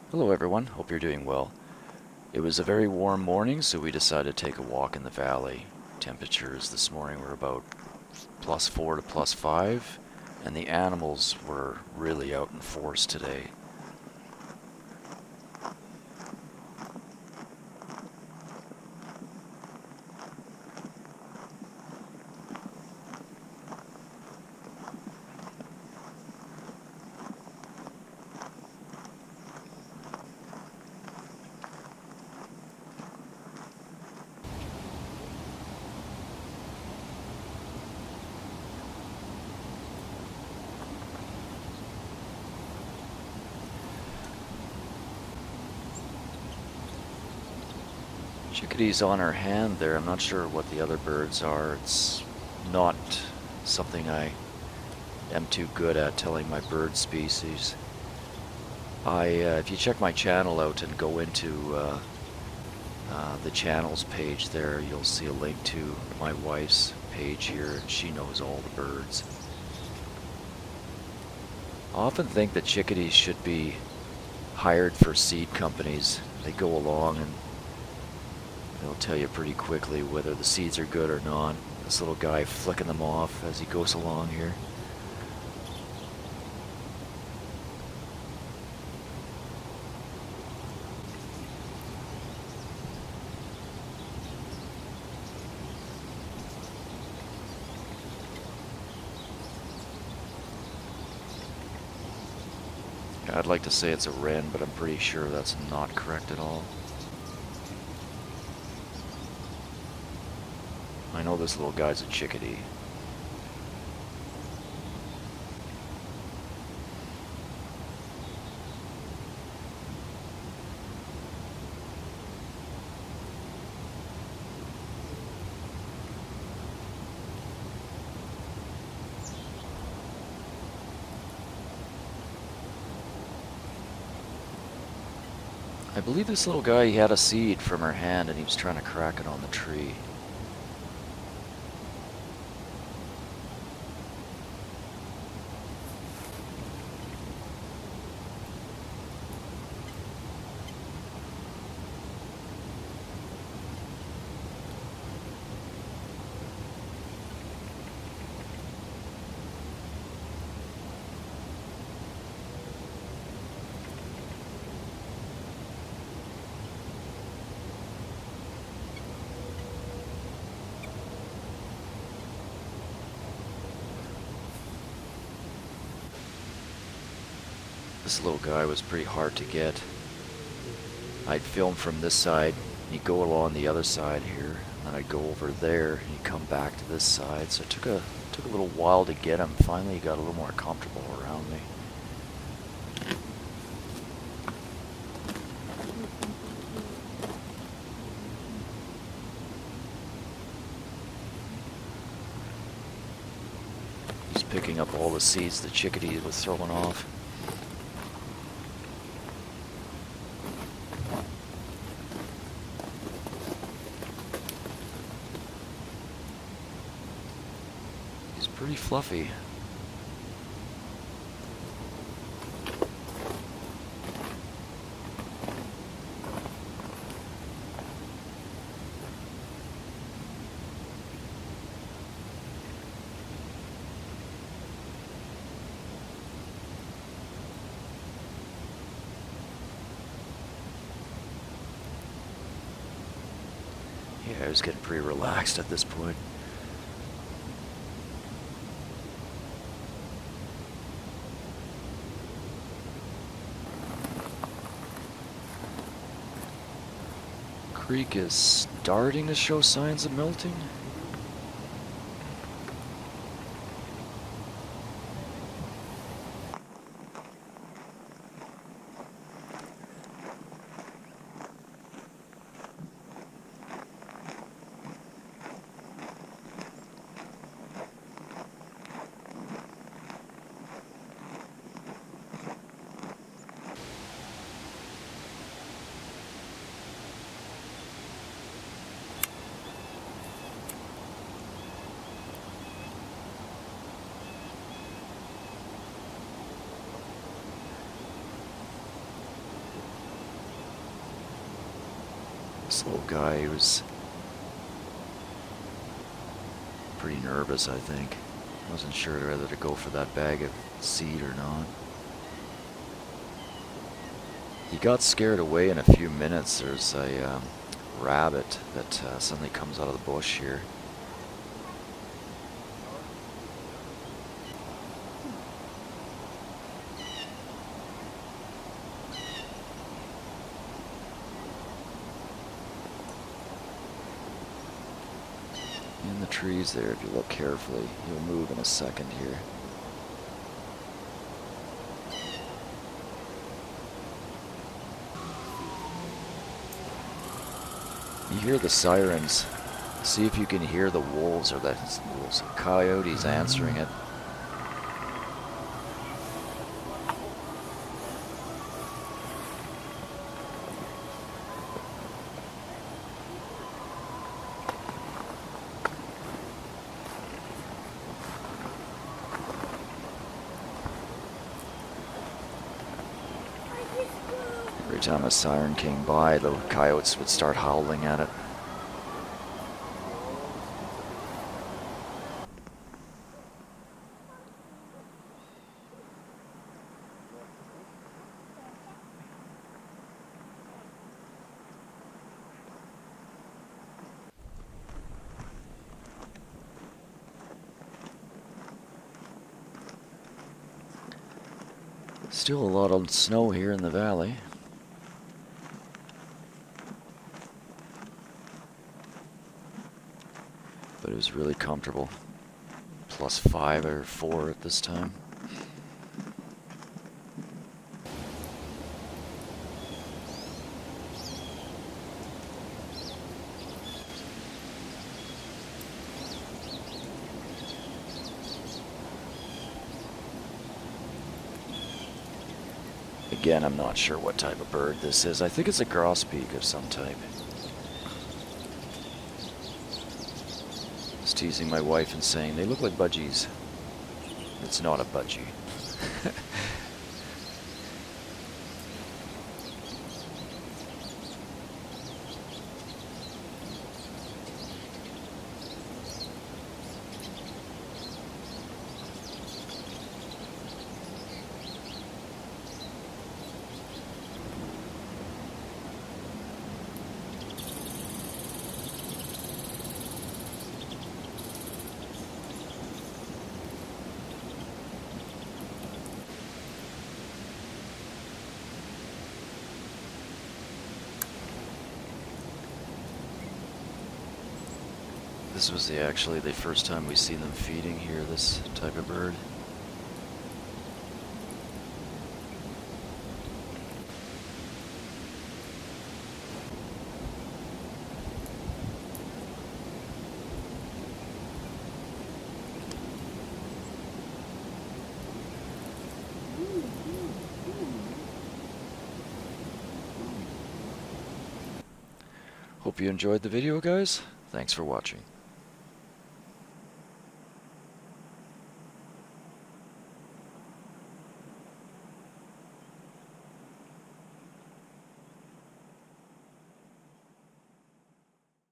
Hello everyone, hope you're doing well. It was a very warm morning, so we decided to take a walk in the valley. Temperatures this morning were about +4 to +5, and the animals were really out in force today. Chickadee's on her hand there. I'm not sure what the other birds are. It's not something I am too good at telling my bird species. If you check my channel out and go into the channels page there, you'll see a link to my wife's page here, and she knows all the birds. I often think that chickadees should be hired for seed companies. They go along and they'll tell you pretty quickly whether the seeds are good or not. This little guy flicking them off as he goes along here. I'd like to say it's a wren, but I'm pretty sure that's not correct at all. I know this little guy's a chickadee. I believe this little guy, he had a seed from her hand and he was trying to crack it on the tree. This little guy was pretty hard to get. I'd film from this side, and he'd go along the other side here, and then I'd go over there, and he'd come back to this side. So it took a little while to get him. Finally, he got a little more comfortable around me. He's picking up all the seeds the chickadee was throwing off. Pretty fluffy. Yeah, I was getting pretty relaxed at this point. Creek is starting to show signs of melting. This little guy, he was pretty nervous, I think. Wasn't sure whether to go for that bag of seed or not. He got scared away in a few minutes. There's a rabbit that suddenly comes out of the bush here. In the trees there, if you look carefully, he'll move in a second here. You hear the sirens. See if you can hear the wolves or the coyotes answering it. Every time a siren came by, the coyotes would start howling at it. Still a lot of snow here in the valley. But it was really comfortable. +5 or 4 at this time. Again, I'm not sure what type of bird this is. I think it's a grosbeak of some type. I was teasing my wife and saying, they look like budgies. It's not a budgie. This was actually the first time we see them feeding here, this type of bird. Hope you enjoyed the video, guys. Thanks for watching.